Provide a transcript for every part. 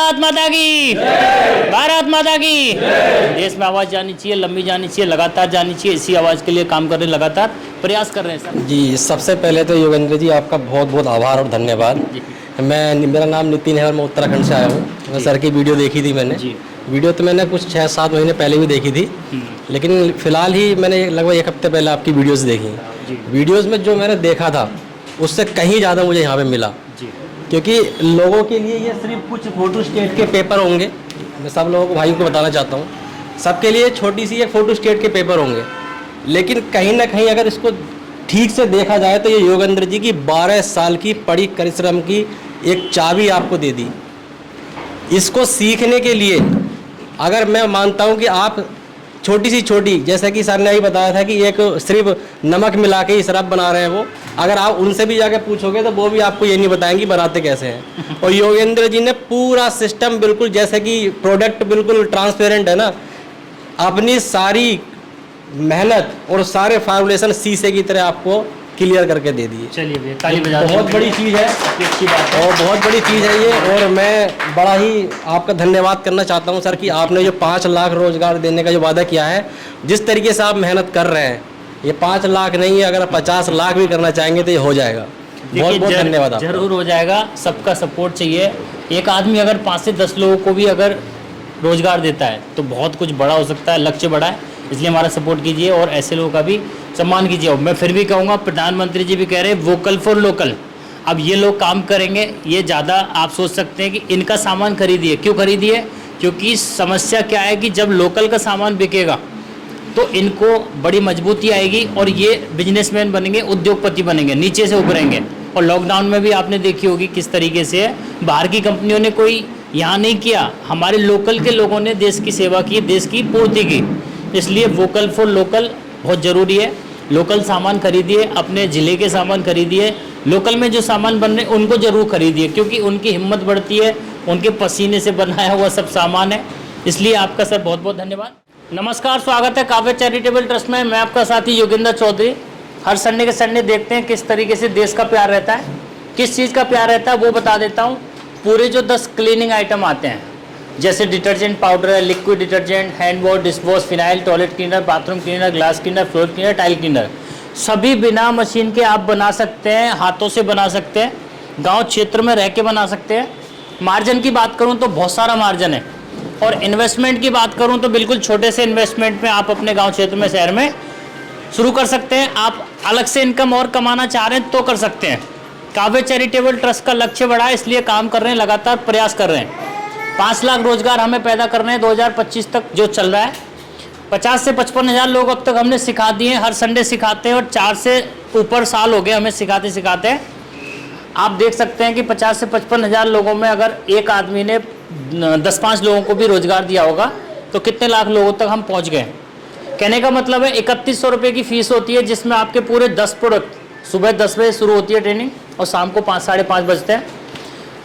भारत माता की, भारत माता की। देश में आवाज़ जानी चाहिए, लंबी जानी चाहिए, लगातार जानी चाहिए। इसी आवाज़ के लिए काम कर रहे हैं, लगातार प्रयास कर रहे हैं सर। जी, सबसे पहले तो योगेंद्र जी आपका बहुत बहुत आभार और धन्यवाद। मेरा नाम नितिन है और मैं उत्तराखंड से आया हूँ। सर की वीडियो देखी थी मैंने। वीडियो तो मैंने कुछ 6-7 महीने पहले भी देखी थी, लेकिन फ़िलहाल ही मैंने लगभग 1 हफ्ते पहले आपकी वीडियोज़ देखी। वीडियोज़ में जो मैंने देखा था उससे कहीं ज़्यादा मुझे यहाँ पे मिला, क्योंकि लोगों के लिए ये सिर्फ कुछ फ़ोटो स्टेट के पेपर होंगे। मैं सब लोगों को, भाई को बताना चाहता हूँ, सबके लिए छोटी सी एक फ़ोटो स्टेट के पेपर होंगे, लेकिन कहीं ना कहीं अगर इसको ठीक से देखा जाए तो ये योगेंद्र जी की 12 साल की पड़ी परिश्रम की एक चाबी आपको दे दी। इसको सीखने के लिए अगर मैं मानता हूँ कि आप छोटी सी छोटी, जैसे कि सर ने अभी बताया था कि एक सिर्फ नमक मिला के ही शराब बना रहे हैं वो, अगर आप उनसे भी जाके पूछोगे तो वो भी आपको ये नहीं बताएंगे बनाते कैसे हैं। और योगेंद्र जी ने पूरा सिस्टम बिल्कुल, जैसे कि प्रोडक्ट बिल्कुल ट्रांसपेरेंट है ना, अपनी सारी मेहनत और सारे फार्मूलेशन शीशे की तरह आपको क्लियर करके दे दिए। चलिए भैया, ताली बजा दीजिए। बहुत बड़ी चीज़ है, अच्छी बात है और बहुत बड़ी चीज़ है ये। और मैं बड़ा ही आपका धन्यवाद करना चाहता हूँ सर कि आपने जो 5 लाख रोजगार देने का जो वादा किया है, जिस तरीके से आप मेहनत कर रहे हैं, ये 5 लाख नहीं है, अगर 50 लाख भी करना चाहेंगे तो ये हो जाएगा। बहुत बहुत धन्यवाद आपका। जरूर हो जाएगा, सबका सपोर्ट चाहिए। एक आदमी अगर 5 से 10 लोगों को भी अगर रोजगार देता है तो बहुत कुछ बड़ा हो सकता है, लक्ष्य बड़ा है। इसलिए हमारा सपोर्ट कीजिए और ऐसे लोगों का भी सम्मान कीजिए। और मैं फिर भी कहूँगा, प्रधानमंत्री जी भी कह रहे हैं वोकल फॉर लोकल। अब ये लोग काम करेंगे, ये ज़्यादा आप सोच सकते हैं कि इनका सामान खरीदिए। क्यों खरीदिए? क्योंकि समस्या क्या है कि जब लोकल का सामान बिकेगा तो इनको बड़ी मजबूती आएगी और ये बिजनेसमैन बनेंगे, उद्योगपति बनेंगे, नीचे से उभरेंगे। और लॉकडाउन में भी आपने देखी होगी किस तरीके से बाहर की कंपनियों ने कोई यहाँ नहीं किया, हमारे लोकल के लोगों ने देश की सेवा की, देश की पूर्ति की। इसलिए वोकल फॉर लोकल बहुत ज़रूरी है। लोकल सामान खरीदिए, अपने ज़िले के सामान खरीदिए, लोकल में जो सामान बन रहे हैं उनको ज़रूर खरीदिए, क्योंकि उनकी हिम्मत बढ़ती है, उनके पसीने से बनाया हुआ सब सामान है। इसलिए आपका सर बहुत बहुत धन्यवाद। नमस्कार, स्वागत है काव्य चैरिटेबल ट्रस्ट में। मैं आपका साथी योगेंद्र चौधरी। हर संडे के संडे देखते हैं किस तरीके से देश का प्यार रहता है, किस चीज़ का प्यार रहता है वो बता देता हूँ। पूरे जो 10 क्लीनिंग आइटम आते हैं, जैसे डिटर्जेंट पाउडर है, liquid detergent, hand wash, dish wash, phenyl, toilet cleaner, bathroom cleaner, glass cleaner, floor cleaner, tile cleaner, सभी बिना मशीन के आप बना सकते हैं, हाथों से बना सकते हैं, गांव क्षेत्र में रह के बना सकते हैं। मार्जिन की बात करूं तो बहुत सारा मार्जिन है, और इन्वेस्टमेंट की बात करूं तो बिल्कुल छोटे से इन्वेस्टमेंट में आप अपने गाँव क्षेत्र में, शहर में शुरू कर सकते हैं। आप अलग से इनकम और कमाना चाह रहे हैं तो कर सकते हैं। काव्य चैरिटेबल ट्रस्ट का लक्ष्य बड़ा है, इसलिए काम कर रहे हैं, लगातार प्रयास कर रहे हैं। 5 लाख रोजगार हमें पैदा करने हैं 2025 तक जो चल रहा है। 50 से 55 हज़ार लोग अब तक हमने सिखा दिए, हर संडे सिखाते हैं, और 4 से ऊपर साल हो गए हमें सिखाते सिखाते। आप देख सकते हैं कि 50 से 55 हज़ार लोगों में अगर एक आदमी ने 10-5 लोगों को भी रोजगार दिया होगा तो कितने लाख लोगों तक हम पहुँच गए। कहने का मतलब है 3100 रुपये की फ़ीस होती है, जिसमें आपके पूरे 10 प्रोडक्ट, सुबह 10 बजे शुरू होती है ट्रेनिंग और शाम को 5 साढ़े 5 बजते हैं।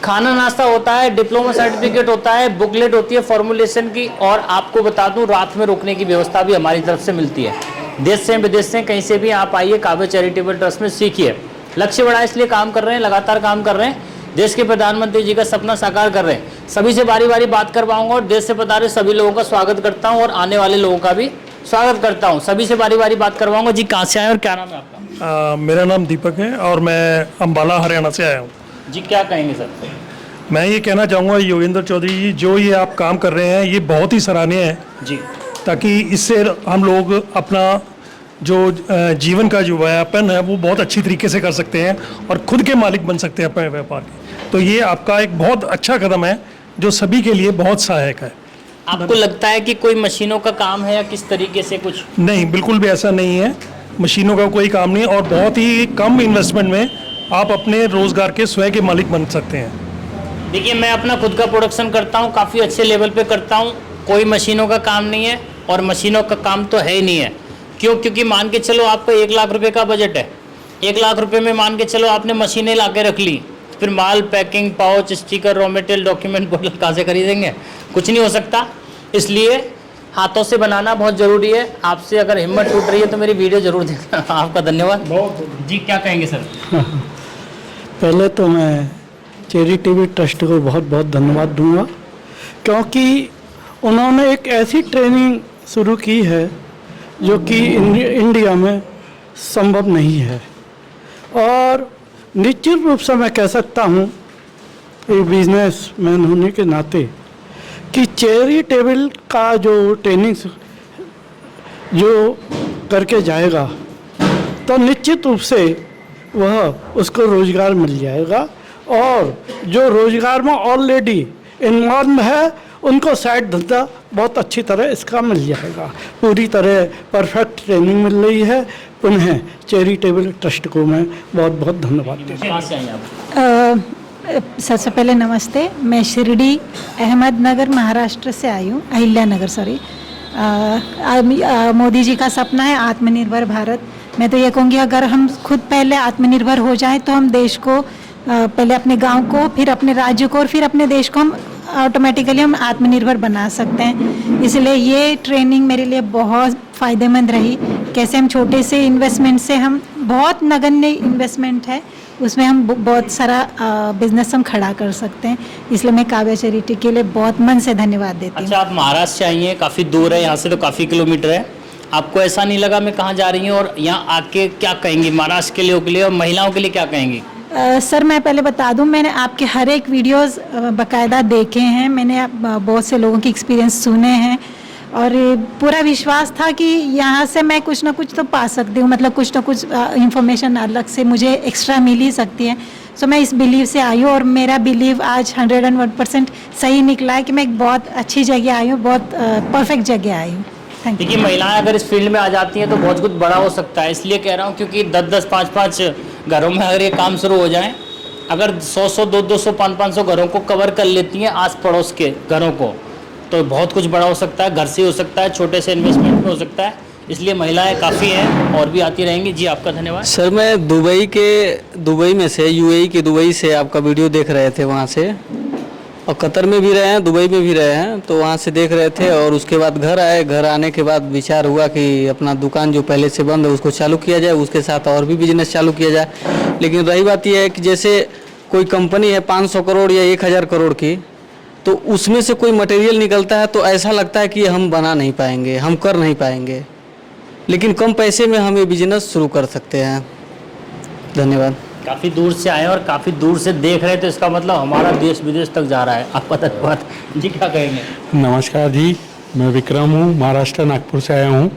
खाना नाश्ता होता है, डिप्लोमा सर्टिफिकेट होता है, बुकलेट होती है फॉर्मुलेशन की, और आपको बता दूं रात में रुकने की व्यवस्था भी हमारी तरफ से मिलती है। देश से विदेश से कहीं से भी आप आइए, काव्य चैरिटेबल ट्रस्ट में सीखिए। लक्ष्य बड़ा है, इसलिए काम कर रहे हैं, लगातार काम कर रहे हैं। देश के प्रधानमंत्री जी का सपना साकार कर रहे हैं। सभी से बारी बारी बात करवाऊंगा, और देश से पधारे सभी लोगों का स्वागत करता हूँ और आने वाले लोगों का भी स्वागत करता हूँ। सभी से बारी बारी बात करवाऊंगा। जी, कहाँ से आए और क्या नाम है आपका? मेरा नाम दीपक है और मैं अम्बाला हरियाणा से आया हूँ। जी, क्या कहेंगे सर? मैं ये कहना चाहूँगा योगेंद्र चौधरी जी, जो ये आप काम कर रहे हैं ये बहुत ही सराहनीय है जी, ताकि इससे हम लोग अपना जो जीवन का जो व्यापन है वो बहुत अच्छी तरीके से कर सकते हैं और खुद के मालिक बन सकते हैं अपने व्यापार के। तो ये आपका एक बहुत अच्छा कदम है जो सभी के लिए बहुत सहायक है। आपको लगता है कि कोई मशीनों का काम है या किस तरीके से कुछ? नहीं, बिल्कुल भी ऐसा नहीं है। मशीनों का कोई काम नहीं, और बहुत ही कम इन्वेस्टमेंट में आप अपने रोजगार के स्वयं के मालिक बन सकते हैं। देखिए, मैं अपना खुद का प्रोडक्शन करता हूँ, काफ़ी अच्छे लेवल पे करता हूँ। कोई मशीनों का काम नहीं है, और मशीनों का काम तो है ही नहीं है। क्यों? क्योंकि मान के चलो आपका 1 लाख रुपए का बजट है, 1 लाख रुपए में मान के चलो आपने मशीनें ला के रख ली, फिर माल, packing, pouch, sticker, raw material, document, बोतल कहाँ से खरीदेंगे? कुछ नहीं हो सकता। इसलिए हाथों से बनाना बहुत ज़रूरी है। आपसे अगर हिम्मत टूट रही है तो मेरी वीडियो ज़रूर देखना। आपका धन्यवाद। जी, क्या कहेंगे सर? पहले तो मैं चैरिटेबल ट्रस्ट को बहुत बहुत धन्यवाद दूंगा क्योंकि उन्होंने एक ऐसी ट्रेनिंग शुरू की है जो कि इंडिया में संभव नहीं है। और निश्चित रूप से मैं कह सकता हूँ एक बिजनेसमैन होने के नाते कि चैरिटेबल का जो ट्रेनिंग जो करके जाएगा तो निश्चित रूप से वह उसको रोज़गार मिल जाएगा, और जो रोज़गार में ऑलरेडी इन्वॉल्व है उनको साइड धंधा बहुत अच्छी तरह इसका मिल जाएगा। पूरी तरह परफेक्ट ट्रेनिंग मिल रही है। पुनः चैरिटेबल ट्रस्ट को मैं बहुत बहुत धन्यवाद देता हूँ। कहाँ से आई आप? सबसे पहले नमस्ते। मैं शिरडी अहमदनगर महाराष्ट्र से आई हूँ, अहिल्यानगर सॉरी। मोदी जी का सपना है आत्मनिर्भर भारत। मैं तो ये कहूँगी अगर हम खुद पहले आत्मनिर्भर हो जाएं तो हम देश को पहले अपने गांव को, फिर अपने राज्य को और फिर अपने देश को हम ऑटोमेटिकली हम आत्मनिर्भर बना सकते हैं। इसलिए ये ट्रेनिंग मेरे लिए बहुत फ़ायदेमंद रही। कैसे हम छोटे से इन्वेस्टमेंट से हम बहुत नगण्य इन्वेस्टमेंट है उसमें हम बहुत सारा बिजनेस हम खड़ा कर सकते हैं। इसलिए मैं काव्या चैरिटी के लिए बहुत मन से धन्यवाद देती हूँ। अच्छा, आप महाराष्ट्र से आई हैं, काफ़ी दूर है यहाँ से, तो काफ़ी किलोमीटर है। आपको ऐसा नहीं लगा मैं कहाँ जा रही हूँ, और यहाँ आके क्या कहेंगी महाराष्ट्र के लोगों के लिए और महिलाओं के लिए क्या कहेंगी? सर मैं पहले बता दूं, मैंने आपके हर एक वीडियोस बाकायदा देखे हैं। मैंने बहुत से लोगों के एक्सपीरियंस सुने हैं और पूरा विश्वास था कि यहाँ से मैं कुछ ना कुछ तो पा सकती हूँ, मतलब कुछ ना कुछ इंफॉर्मेशन अलग से मुझे एक्स्ट्रा मिल ही सकती है। सो मैं इस बिलीव से आई हूँ और मेरा बिलीव आज 101% सही निकला है कि मैं एक बहुत अच्छी जगह आई हूँ, बहुत परफेक्ट जगह आई हूँ। Thank you. देखिए, महिलाएं अगर इस फील्ड में आ जाती हैं तो बहुत कुछ बड़ा हो सकता है। इसलिए कह रहा हूँ क्योंकि 10-10, 5-5 घरों में अगर ये काम शुरू हो जाए, अगर 100-100, 200-200, 500-500 घरों को कवर कर लेती हैं आस पड़ोस के घरों को, तो बहुत कुछ बड़ा हो सकता है। घर से हो सकता है, छोटे से इन्वेस्टमेंट में हो सकता है। इसलिए महिलाएं काफ़ी हैं और भी आती रहेंगी। जी आपका धन्यवाद। सर मैं दुबई में से यूएई के दुबई से आपका वीडियो देख रहे थे वहाँ से, और कतर में भी रहे हैं, दुबई में भी रहे हैं, तो वहाँ से देख रहे थे। और उसके बाद घर आए, घर आने के बाद विचार हुआ कि अपना दुकान जो पहले से बंद है उसको चालू किया जाए, उसके साथ और भी बिजनेस चालू किया जाए। लेकिन रही बात यह है कि जैसे कोई कंपनी है 500 करोड़ या 1000 करोड़ की, तो उसमें से कोई मटेरियल निकलता है तो ऐसा लगता है कि हम बना नहीं पाएंगे, हम कर नहीं पाएंगे। लेकिन कम पैसे में हम ये बिजनेस शुरू कर सकते हैं। धन्यवाद। काफ़ी दूर से आए हैं और काफ़ी दूर से देख रहे हैं, तो इसका मतलब हमारा देश विदेश तक जा रहा है। आपका धन्यवाद। जी क्या कहेंगे? नमस्कार जी, मैं विक्रम हूँ, महाराष्ट्र नागपुर से आया हूँ।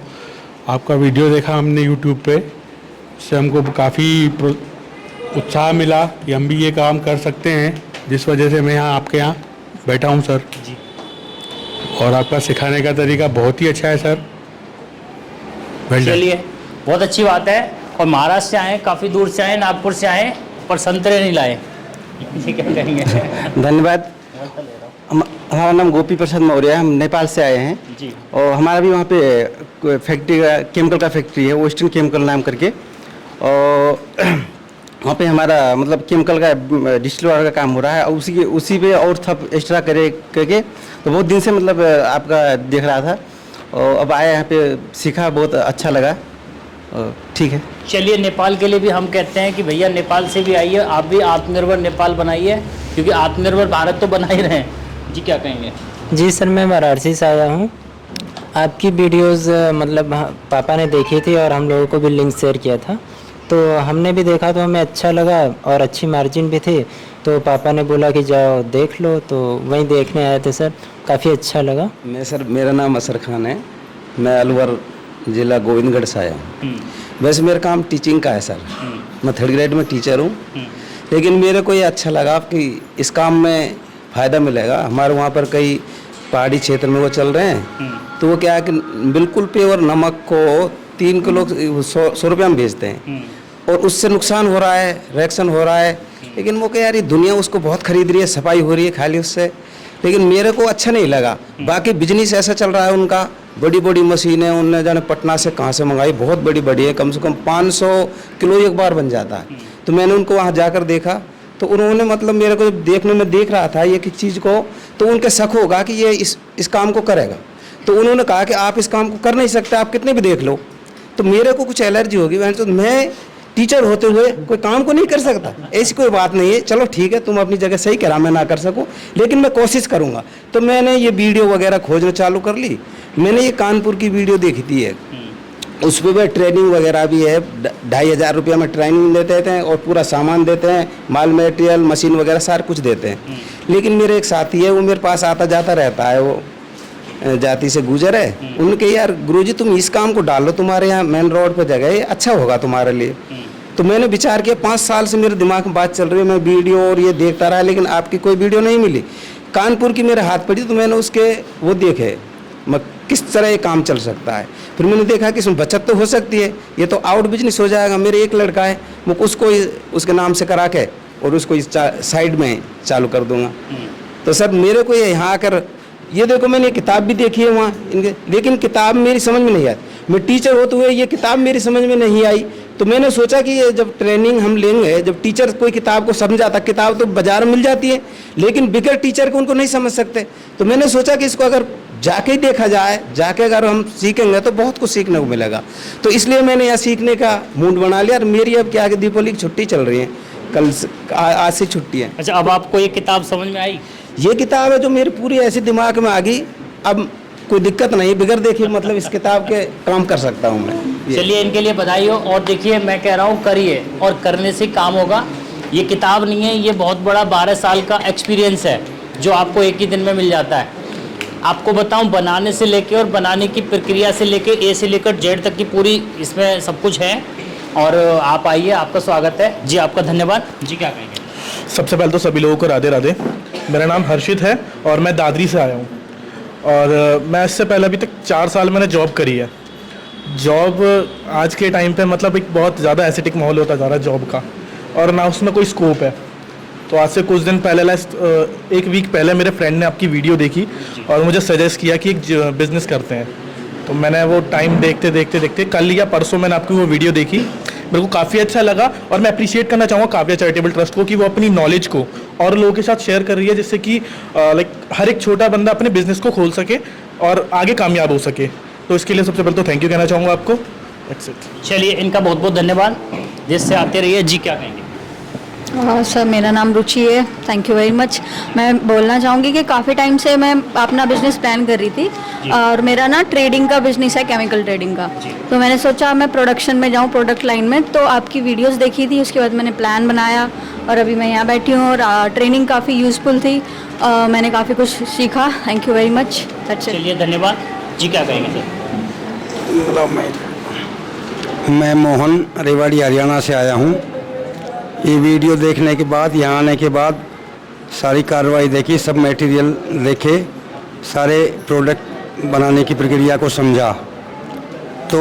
आपका वीडियो देखा हमने यूट्यूब पे, इससे हमको काफ़ी उत्साह मिला कि हम भी ये काम कर सकते हैं, जिस वजह से मैं यहाँ आपके यहाँ बैठा हूँ सर जी। और आपका सिखाने का तरीका बहुत ही अच्छा है सर। चलिए, बहुत अच्छी बात है। और महाराष्ट्र से आए, काफ़ी दूर से आए, नागपुर से आए, पर संतरे नहीं लाए। ये क्या कहेंगे? धन्यवाद। हमारा नाम गोपी प्रसाद मौर्य है, हम नेपाल से आए हैं जी। और हमारा भी वहाँ पे फैक्ट्री का, केमिकल का फैक्ट्री है, वेस्टर्न केमिकल नाम करके। और वहाँ पे हमारा मतलब केमिकल का डिस्टिलर का काम हो रहा है, और उसी पे और सब एक्स्ट्रा करके तो बहुत दिन से मतलब आपका देख रहा था, और अब आया यहाँ पे, सीखा, बहुत अच्छा लगा। ठीक है। चलिए, नेपाल के लिए भी हम कहते हैं कि भैया नेपाल से भी आइए, आप भी आत्मनिर्भर नेपाल बनाइए, क्योंकि आत्मनिर्भर भारत तो बना ही रहे हैं। जी क्या कहेंगे? जी सर, मैं वाराणसी से आया हूँ। आपकी वीडियोस मतलब पापा ने देखी थी और हम लोगों को भी लिंक शेयर किया था, तो हमने भी देखा तो हमें अच्छा लगा और अच्छी मार्जिन भी थी, तो पापा ने बोला कि जाओ देख लो, तो वहीं देखने आए थे सर, काफ़ी अच्छा लगा। मेरा नाम असर खान है, मैं अलवर जिला गोविंदगढ़ से आया हूँ। वैसे मेरा काम टीचिंग का है सर, मैं 3rd ग्रेड में टीचर हूँ। लेकिन मेरे को ये अच्छा लगा कि इस काम में फ़ायदा मिलेगा। हमारे वहाँ पर कई पहाड़ी क्षेत्र में वो चल रहे हैं, तो वो क्या है कि बिल्कुल प्योर नमक को 3 किलो 100 रुपये में बेचते हैं, और उससे नुकसान हो रहा है, रिएक्शन हो रहा है। लेकिन वो क्या यार, दुनिया उसको बहुत खरीद रही है, सफाई हो रही है खाली उससे। लेकिन मेरे को अच्छा नहीं लगा। बाकी बिजनेस ऐसा चल रहा है उनका, बड़ी बड़ी मशीनें उनने जाने पटना से कहाँ से मंगाई, बहुत बड़ी बड़ी है, कम से कम 500 किलो एक बार बन जाता है। तो मैंने उनको वहाँ जाकर देखा, तो उन्होंने मतलब मेरे को देखने में देख रहा था ये किस चीज़ को, तो उनके शक होगा कि ये इस काम को करेगा। तो उन्होंने कहा कि आप इस काम को कर नहीं सकते, आप कितने भी देख लो। तो मेरे को कुछ एलर्जी होगी, तो मैं टीचर होते हुए कोई काम को नहीं कर सकता, ऐसी कोई बात नहीं है। चलो ठीक है, तुम अपनी जगह सही करा, मैं ना कर सकूं, लेकिन मैं कोशिश करूंगा। तो मैंने ये वीडियो वगैरह खोजना चालू कर ली। मैंने ये कानपुर की वीडियो देखी थी एक, उस पर भी ट्रेनिंग वगैरह भी है, 2500 रुपया में ट्रेनिंग देते हैं और पूरा सामान देते हैं, माल मटेरियल मशीन वगैरह सारा कुछ देते हैं। लेकिन मेरे एक साथी है, वो मेरे पास आता जाता रहता है, वो जाति से गुजर है। उनके यार गुरुजी तुम इस काम को डाल लो, तुम्हारे यहाँ मेन रोड पर जगह है, अच्छा होगा तुम्हारे लिए। तो मैंने विचार किया, 5 साल से मेरे दिमाग में बात चल रही है, मैं वीडियो और ये देखता रहा, लेकिन आपकी कोई वीडियो नहीं मिली। कानपुर की मेरे हाथ पड़ी तो मैंने उसके वो देखे मैं किस तरह ये काम चल सकता है। फिर मैंने देखा कि इसमें बचत तो हो सकती है, ये तो आउट बिजनेस हो जाएगा। मेरे एक लड़का है, मैं उसको उसके नाम से करा के और उसको इस साइड में चालू कर दूंगा। तो सर मेरे को ये यहाँ आकर ये देखो, मैंने किताब भी देखी है वहाँ इनके, लेकिन किताब मेरी समझ में नहीं आई। मैं टीचर होते हुए ये किताब मेरी समझ में नहीं आई। तो मैंने सोचा कि ये जब ट्रेनिंग हम लेंगे, जब टीचर कोई किताब को समझाता, किताब तो बाजार में मिल जाती है, लेकिन बिगर टीचर को उनको नहीं समझ सकते। तो मैंने सोचा कि इसको अगर जाके ही देखा जाए, जाके अगर हम सीखेंगे तो बहुत कुछ सीखने को मिलेगा। तो इसलिए मैंने यहाँ सीखने का मूड बना लिया। और मेरी अब क्या है, दीपावली की छुट्टी चल रही है, कल आज से छुट्टी है। अच्छा, अब आपको ये किताब समझ में आई? ये किताब है जो मेरी पूरी ऐसी दिमाग में आ गई, अब कोई दिक्कत नहीं, बिगर देखे मतलब इस किताब के काम कर सकता हूँ मैं। चलिए इनके लिए बधाई हो। और देखिए मैं कह रहा हूँ करिए, और करने से काम होगा। ये किताब नहीं है, ये बहुत बड़ा 12 साल का एक्सपीरियंस है जो आपको एक ही दिन में मिल जाता है। आपको बताऊं, बनाने से लेके और बनाने की प्रक्रिया से लेके ए से लेकर जेड तक की पूरी इसमें सब कुछ है। और आप आइए, आपका स्वागत है जी। आपका धन्यवाद जी। क्या कहेंगे? सबसे पहले तो सभी लोगों को राधे राधे। मेरा नाम हर्षित है और मैं दादरी से आया हूँ। और मैं इससे पहले अभी तक 4 साल मैंने जॉब करी है। जॉब आज के टाइम पे मतलब एक बहुत ज़्यादा एसिटिक माहौल होता जा रहा है जॉब का, और ना उसमें कोई स्कोप है। तो आज से कुछ दिन पहले, एक वीक पहले मेरे फ्रेंड ने आपकी वीडियो देखी और मुझे सजेस्ट किया कि एक बिज़नेस करते हैं। तो मैंने वो टाइम देखते देखते देखते कल या परसों मैंने आपकी वो वीडियो देखी, मेरे को काफ़ी अच्छा लगा। और मैं अप्रिशिएट करना चाहूँगा काव्या चैरिटेबल ट्रस्ट को कि वो अपनी नॉलेज को और लोगों के साथ शेयर कर रही है, जिससे कि लाइक हर एक छोटा बंदा अपने बिजनेस को खोल सके और आगे कामयाब हो सके। तो इसके लिए सबसे पहले तो थैंक यू कहना चाहूँगा आपको। That's it. चलिए इनका बहुत बहुत धन्यवाद, जिससे आते रहिए जी। क्या कहेंगे? सर मेरा नाम रुचि है, थैंक यू वेरी मच। मैं बोलना चाहूँगी कि काफ़ी टाइम से मैं अपना बिजनेस प्लान कर रही थी, और मेरा ना ट्रेडिंग का बिजनेस है, केमिकल ट्रेडिंग का। तो मैंने सोचा मैं प्रोडक्शन में जाऊँ, प्रोडक्ट लाइन में। तो आपकी वीडियोस देखी थी, उसके बाद मैंने प्लान बनाया और अभी मैं यहाँ बैठी हूँ। और ट्रेनिंग काफ़ी यूज़फुल थी, मैंने काफ़ी कुछ सीखा। Thank you very much. चलिए धन्यवाद जी। क्या कहेंगे सर? मैं मोहन रेवाड़ी हरियाणा से आया हूँ। ये वीडियो देखने के बाद, यहाँ आने के बाद सारी कार्रवाई देखी, सब मटेरियल देखे, सारे प्रोडक्ट बनाने की प्रक्रिया को समझा। तो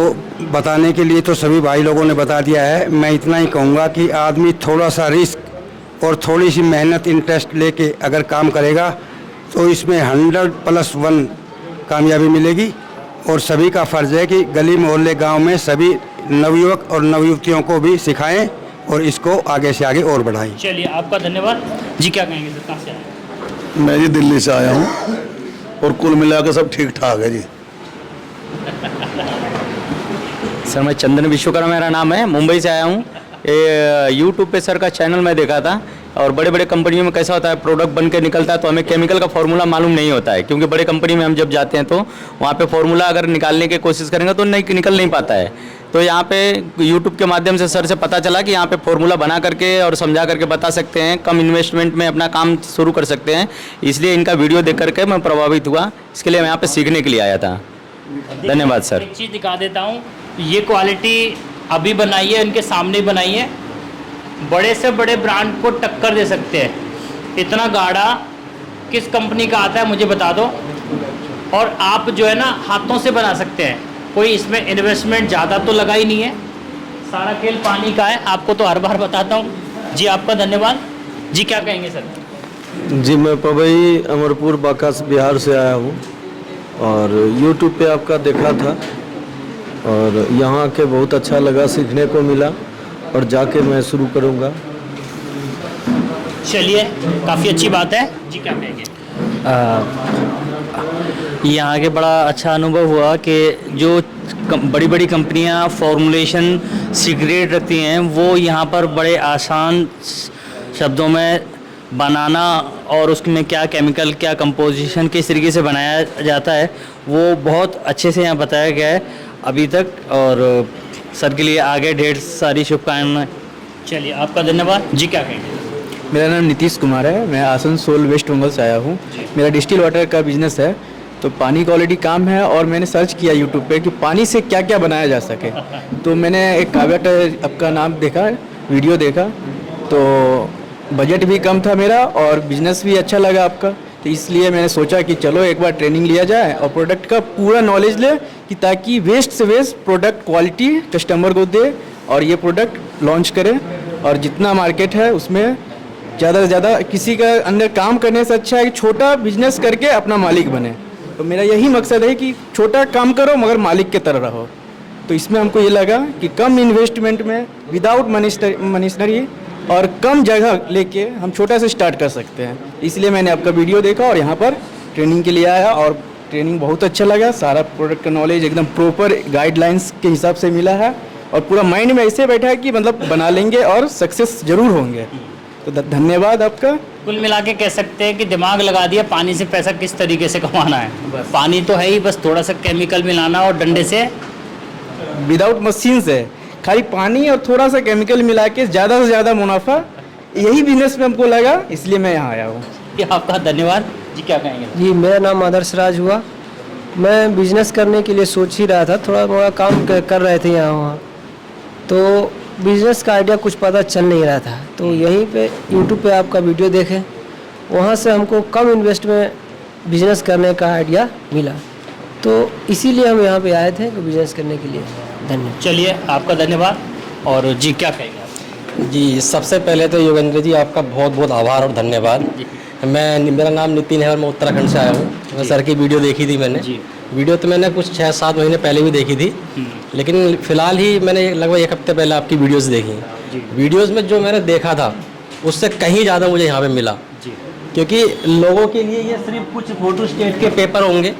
बताने के लिए तो सभी भाई लोगों ने बता दिया है। मैं इतना ही कहूँगा कि आदमी थोड़ा सा रिस्क और थोड़ी सी मेहनत, इंटरेस्ट लेके अगर काम करेगा तो इसमें 100+1 कामयाबी मिलेगी। और सभी का फ़र्ज़ है कि गली मोहल्ले गांव में सभी नवयुवक और नवयुवतियों को भी सिखाएं और इसको आगे से आगे और बढ़ाएं। चलिए आपका धन्यवाद जी। क्या कहेंगे सर? कहाँ से आए? मैं जी दिल्ली से आया हूँ और कुल मिलाकर सब ठीक ठाक है जी। सर मैं चंदन विश्वकर्मा मेरा नाम है, मुंबई से आया हूँ। ये यूट्यूब पे सर का चैनल मैं देखा था, और बड़े बड़े कंपनियों में कैसा होता है, प्रोडक्ट बन के निकलता है तो हमें केमिकल का फार्मूला मालूम नहीं होता है, क्योंकि बड़े कंपनी में हम जब जाते हैं तो वहाँ पे फार्मूला अगर निकालने की कोशिश करेंगे तो निकल नहीं पाता है। तो यहाँ पे यूट्यूब के माध्यम से सर से पता चला कि यहाँ पे फार्मूला बना करके और समझा करके बता सकते हैं, कम इन्वेस्टमेंट में अपना काम शुरू कर सकते हैं। इसलिए इनका वीडियो देख करके मैं प्रभावित हुआ, इसके लिए मैं यहाँ पर सीखने के लिए आया था। धन्यवाद सर। एक चीज़ दिखा देता हूँ, ये क्वालिटी अभी बनाई है, इनके सामने बनाई है, बड़े से बड़े ब्रांड को टक्कर दे सकते हैं। इतना गाढ़ा किस कंपनी का आता है मुझे बता दो। और आप जो है ना हाथों से बना सकते हैं, कोई इसमें इन्वेस्टमेंट ज़्यादा तो लगा ही नहीं है, सारा खेल पानी का है। आपको तो हर बार बताता हूँ जी। आपका धन्यवाद जी। क्या कहेंगे सर? जी मैं पवई अमरपुर बांका बिहार से आया हूँ और यूट्यूब पे आपका देखा था और यहाँ के बहुत अच्छा लगा, सीखने को मिला और जाके मैं शुरू करूँगा। चलिए काफ़ी अच्छी बात है जी। क्या कहेंगे? यहाँ के बड़ा अच्छा अनुभव हुआ कि जो बड़ी बड़ी कंपनियां फॉर्मुलेशन सीक्रेट रखती हैं, वो यहाँ पर बड़े आसान शब्दों में बनाना और उसमें क्या केमिकल, क्या कंपोजिशन, किस तरीके से बनाया जाता है, वो बहुत अच्छे से यहाँ बताया गया है अभी तक। और सर के लिए आगे ढेर सारी शुभकामनाएं। चलिए, आपका धन्यवाद जी। क्या कहेंगे? मेरा नाम नीतीश कुमार है, मैं आसनसोल वेस्ट बंगाल से आया हूँ। मेरा डिस्टिल वाटर का बिजनेस है, तो पानी का ऑलरेडी काम है और मैंने सर्च किया यूट्यूब पे कि पानी से क्या क्या बनाया जा सके। तो मैंने एक काव्या आपका नाम देखा, वीडियो देखा, तो बजट भी कम था मेरा और बिजनेस भी अच्छा लगा आपका, तो इसलिए मैंने सोचा कि चलो एक बार ट्रेनिंग लिया जाए और प्रोडक्ट का पूरा नॉलेज ले, कि ताकि वेस्ट से वेस्ट प्रोडक्ट क्वालिटी कस्टमर को दे और ये प्रोडक्ट लॉन्च करें। और जितना मार्केट है उसमें ज़्यादा से ज़्यादा किसी का अंदर काम करने से अच्छा है कि छोटा बिजनेस करके अपना मालिक बने। तो मेरा यही मकसद है कि छोटा काम करो मगर मालिक की तरह रहो। तो इसमें हमको ये लगा कि कम इन्वेस्टमेंट में विदाउट मनीशनरी और कम जगह लेके हम छोटा से स्टार्ट कर सकते हैं। इसलिए मैंने आपका वीडियो देखा और यहाँ पर ट्रेनिंग के लिए आया और ट्रेनिंग बहुत अच्छा लगा। सारा प्रोडक्ट का नॉलेज एकदम प्रॉपर गाइडलाइंस के हिसाब से मिला है और पूरा माइंड में ऐसे बैठा है कि मतलब बना लेंगे और सक्सेस जरूर होंगे। तो धन्यवाद आपका। कुल मिला के कह सकते हैं कि दिमाग लगा दिया, पानी से पैसा किस तरीके से कमाना है। पानी तो है ही, बस थोड़ा सा केमिकल मिलाना और डंडे से, विदाउट मशीन से खाली पानी और थोड़ा सा केमिकल मिला के ज़्यादा से ज़्यादा मुनाफा, यही बिजनेस में हमको लगा, इसलिए मैं यहाँ आया हूँ। आपका धन्यवाद जी। क्या कहेंगे? जी, मेरा नाम आदर्श राज हुआ। मैं बिजनेस करने के लिए सोच ही रहा था, थोड़ा मोड़ा काम कर रहे थे यहाँ वहाँ, तो बिजनेस का आइडिया कुछ पता चल नहीं रहा था। तो यहीं पे यूट्यूब पे आपका वीडियो देखे, वहाँ से हमको कम इन्वेस्ट में बिजनेस करने का आइडिया मिला, तो इसीलिए हम यहाँ पे आए थे बिजनेस करने के लिए। धन्यवाद। चलिए, आपका धन्यवाद। और जी क्या कहेंगे आप? जी, सबसे पहले तो योगेंद्र जी आपका बहुत बहुत आभार और धन्यवाद। मेरा नाम नितिन है और मैं उत्तराखंड से आया हूँ। सर की वीडियो देखी थी मैंने। वीडियो तो मैंने कुछ 6-7 महीने पहले भी देखी थी, लेकिन फ़िलहाल ही मैंने लगभग 1 हफ्ते पहले आपकी वीडियोस देखी। वीडियोस में जो मैंने देखा था उससे कहीं ज़्यादा मुझे यहाँ पे मिला, क्योंकि लोगों के लिए ये सिर्फ कुछ फोटो स्टेट के पेपर होंगे।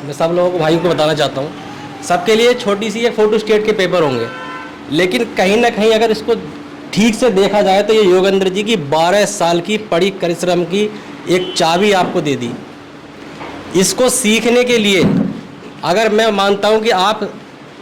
मैं सब लोगों को, भाइयों को बताना चाहता हूँ, सबके लिए छोटी सी एक फ़ोटो स्टेट के पेपर होंगे, लेकिन कहीं ना कहीं अगर इसको ठीक से देखा जाए तो ये योगेंद्र जी की 12 साल की पड़ी परिश्रम की एक चाबी आपको दे दी। इसको सीखने के लिए अगर मैं मानता हूँ कि आप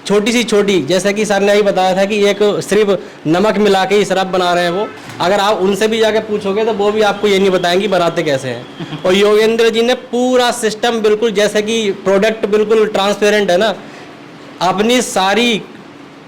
छोटी सी छोटी, जैसे कि सर ने ही बताया था कि एक सिर्फ नमक मिला के ही शराब बना रहे हैं वो, अगर आप उनसे भी जाके पूछोगे तो वो भी आपको ये नहीं बताएंगे बनाते कैसे हैं। और योगेंद्र जी ने पूरा सिस्टम बिल्कुल, जैसे कि प्रोडक्ट बिल्कुल ट्रांसपेरेंट है ना, अपनी सारी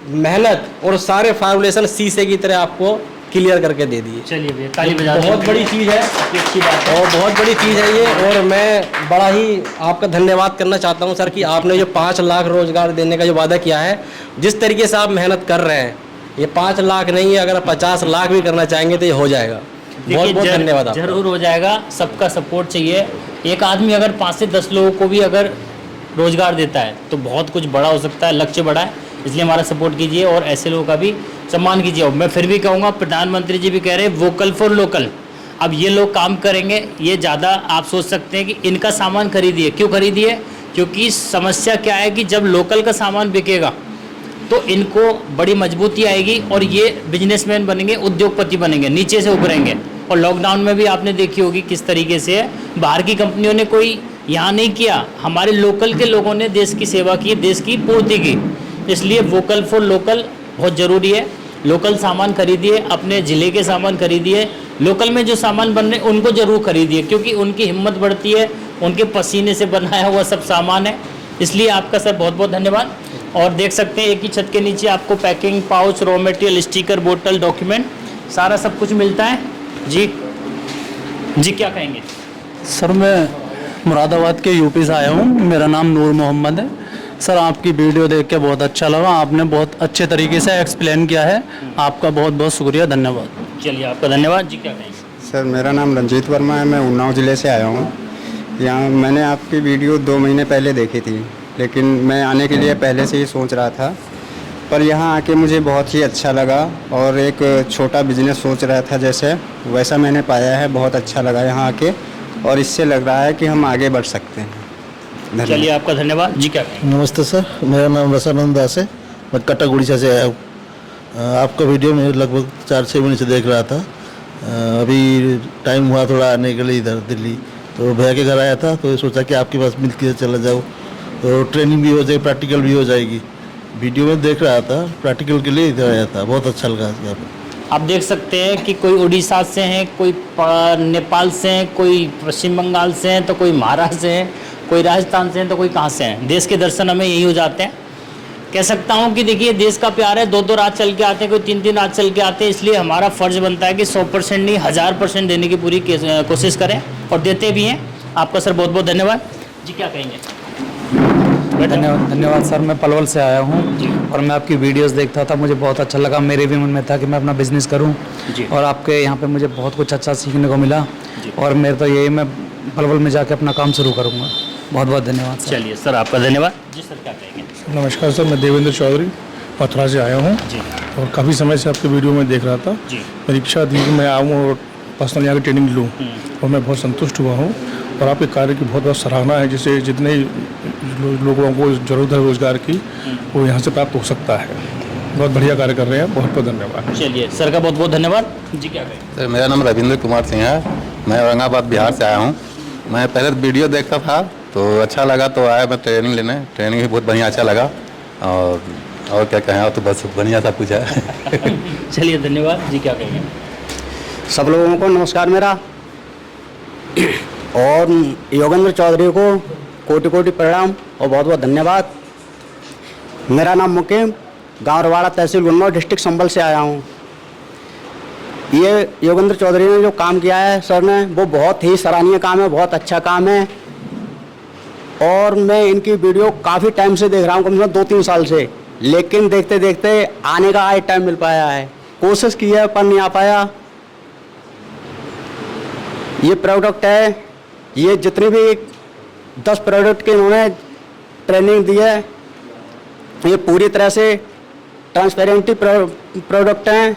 मेहनत और सारे फार्मूलेशन शीशे की तरह आपको क्लियर करके दे दिए। चलिए भैया, ताली बजा दें। बहुत बड़ी चीज़ है, अच्छी बात है और बहुत बड़ी चीज़ है ये। और मैं बड़ा ही आपका धन्यवाद करना चाहता हूँ सर कि आपने जो 5 लाख रोजगार देने का जो वादा किया है, जिस तरीके से आप मेहनत कर रहे हैं, ये 5 लाख नहीं है, अगर 50 लाख भी करना चाहेंगे तो ये हो जाएगा। बहुत बहुत धन्यवाद। जरूर हो जाएगा, सबका सपोर्ट चाहिए। एक आदमी अगर 5 से 10 लोगों को भी अगर रोजगार देता है तो बहुत कुछ बड़ा हो सकता है, लक्ष्य बड़ा है। इसलिए हमारा सपोर्ट कीजिए और ऐसे लोगों का भी सम्मान कीजिए। और मैं फिर भी कहूँगा, प्रधानमंत्री जी भी कह रहे हैं वोकल फॉर लोकल। अब ये लोग काम करेंगे, ये ज़्यादा आप सोच सकते हैं कि इनका सामान खरीदिए। क्यों खरीदिए? क्योंकि समस्या क्या है कि जब लोकल का सामान बिकेगा तो इनको बड़ी मजबूती आएगी और ये बिजनेसमैन बनेंगे, उद्योगपति बनेंगे, नीचे से उभरेंगे। और लॉकडाउन में भी आपने देखी होगी किस तरीके से बाहर की कंपनियों ने कोई यहाँ नहीं किया, हमारे लोकल के लोगों ने देश की सेवा की, देश की पूर्ति की। इसलिए वोकल फॉर लोकल बहुत ज़रूरी है। लोकल सामान खरीदिए, अपने ज़िले के सामान खरीदिए, लोकल में जो सामान बन रहे उनको ज़रूर खरीदिए, क्योंकि उनकी हिम्मत बढ़ती है, उनके पसीने से बनाया हुआ सब सामान है। इसलिए आपका सर बहुत बहुत धन्यवाद। और देख सकते हैं एक ही छत के नीचे आपको packing, pouch, raw material, sticker, बोतल, डॉक्यूमेंट, सारा सब कुछ मिलता है। जी जी क्या कहेंगे? सर मैं मुरादाबाद के यूपी से आया हूँ, मेरा नाम नूर मोहम्मद है। सर आपकी वीडियो देख के बहुत अच्छा लगा, आपने बहुत अच्छे तरीके से एक्सप्लेन किया है, आपका बहुत बहुत शुक्रिया, धन्यवाद। चलिए, आपका धन्यवाद। जी क्या कहेंगे? सर मेरा नाम रंजीत वर्मा है, मैं उन्नाव ज़िले से आया हूँ। यहाँ मैंने आपकी वीडियो 2 महीने पहले देखी थी, लेकिन मैं आने के लिए पहले से ही सोच रहा था, पर यहाँ आके मुझे बहुत ही अच्छा लगा और एक छोटा बिजनेस सोच रहा था जैसे वैसा मैंने पाया है। बहुत अच्छा लगा यहाँ आके और इससे लग रहा है कि हम आगे बढ़ सकते हैं। चलिए आपका धन्यवाद जी। क्या कहेंगे? नमस्ते सर, मेरा नाम रसानंद दास है, मैं कटक उड़ीसा से आया हूँ। आपका वीडियो मैं लगभग 4-6 महीने से देख रहा था। अभी टाइम हुआ थोड़ा आने के लिए इधर दिल्ली, तो भैया के घर आया था, तो सोचा कि आपके पास मिल के चला जाओ, तो ट्रेनिंग भी हो जाएगी, प्रैक्टिकल भी हो जाएगी। वीडियो में देख रहा था, प्रैक्टिकल के लिए इधर आया था, बहुत अच्छा लगा यहाँ पर। आप देख सकते हैं कि कोई उड़ीसा से हैं, कोई नेपाल से हैं, कोई पश्चिम बंगाल से हैं, तो कोई महाराष्ट्र से हैं, कोई राजस्थान से हैं, तो कोई कहाँ से हैं। देश के दर्शन हमें यही हो जाते हैं। कह सकता हूँ कि देखिए देश का प्यार है, 2-2 रात चल के आते हैं, कोई 3-3 रात चल के आते हैं, इसलिए हमारा फ़र्ज़ बनता है कि 100% नहीं 1000% देने की पूरी कोशिश करें और देते भी हैं। आपका सर बहुत बहुत धन्यवाद जी। क्या कहेंगे? धन्यवाद सर। मैं पलवल से आया हूँ और मैं आपकी वीडियोस देखता था, मुझे बहुत अच्छा लगा। मेरे भी मन में था कि मैं अपना बिजनेस करूँ और आपके यहाँ पे मुझे बहुत कुछ अच्छा सीखने को मिला और मेरे तो यही, मैं पलवल में जाके अपना काम शुरू करूँगा। बहुत बहुत धन्यवाद सर। चलिए सर आपका धन्यवाद जी। सर क्या कहेंगे? नमस्कार सर, मैं देवेंद्र चौधरी मथुरा से आया हूँ और काफ़ी समय से आपके वीडियो में देख रहा था। मेरी इच्छा थी कि मैं आऊँ और पर्सनल यहाँ की ट्रेनिंग लूँ और मैं बहुत संतुष्ट हुआ हूँ और आपके कार्य की बहुत बहुत सराहना है। जिससे जितने लोगों को ज़रूरत है रोज़गार की, वो यहाँ से प्राप्त हो सकता है। बहुत बढ़िया कार्य कर रहे हैं, बहुत बहुत धन्यवाद। चलिए सर का बहुत बहुत धन्यवाद जी। क्या कहेंगे? सर मेरा नाम रविंद्र कुमार सिंह है, मैं औरंगाबाद बिहार से आया हूँ। मैं पहले वीडियो देखता था तो अच्छा लगा, तो आया मैं ट्रेनिंग लेने। ट्रेनिंग भी बहुत बढ़िया अच्छा लगा और क्या कहें, और तो बस बढ़िया सा कुछ है। चलिए धन्यवाद जी। क्या कहेंगे? सब लोगों को नमस्कार मेरा, और योगेंद्र चौधरी को कोटि कोटि प्रणाम और बहुत बहुत धन्यवाद। मेरा नाम मुकीम, गाँव रवाड़ा, तहसील गुन्नौर, डिस्ट्रिक्ट संभल से आया हूँ। ये योगेंद्र चौधरी ने जो काम किया है सर ने, वो बहुत ही सराहनीय काम है, बहुत अच्छा काम है। और मैं इनकी वीडियो काफ़ी टाइम से देख रहा हूँ, कम से कम 2-3 साल से, लेकिन देखते देखते आने का आज टाइम मिल पाया है। कोशिश की है पर नहीं आ पाया। ये प्रोडक्ट है, ये जितनी भी 10 प्रोडक्ट के इन्होंने ट्रेनिंग दी है, ये पूरी तरह से ट्रांसपेरेंटी प्रोडक्ट हैं।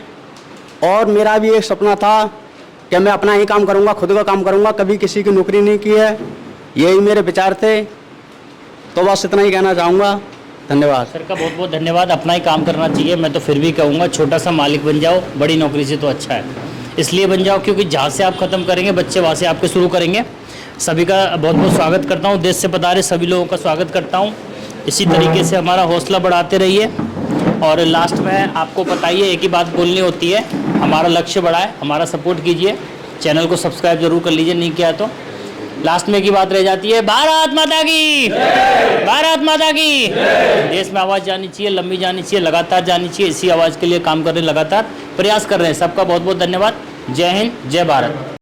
और मेरा भी एक सपना था कि मैं अपना ही काम करूंगा, खुद का काम करूंगा, कभी किसी की नौकरी नहीं की है, यही मेरे विचार थे। तो बस इतना ही कहना चाहूँगा, धन्यवाद। सर का बहुत बहुत धन्यवाद। अपना ही काम करना चाहिए। मैं तो फिर भी कहूँगा छोटा सा मालिक बन जाओ, बड़ी नौकरी से तो अच्छा है। इसलिए बन जाओ क्योंकि जहाँ से आप ख़त्म करेंगे बच्चे वहाँ से आपके शुरू करेंगे। सभी का बहुत बहुत स्वागत करता हूँ, देश से पधारे सभी लोगों का स्वागत करता हूँ। इसी तरीके से हमारा हौसला बढ़ाते रहिए। और लास्ट में आपको पता ही है, एक ही बात बोलनी होती है, हमारा लक्ष्य बड़ा है, हमारा सपोर्ट कीजिए, चैनल को सब्सक्राइब जरूर कर लीजिए, नहीं किया तो। लास्ट में एक ही बात रह जाती है, भारत माता की, भारत माता की। देश में आवाज़ जानी चाहिए, लंबी जानी चाहिए, लगातार जानी चाहिए। इसी आवाज़ के लिए काम कर रहे हैं, लगातार प्रयास कर रहे हैं। सबका बहुत बहुत धन्यवाद। जय हिंद, जय भारत।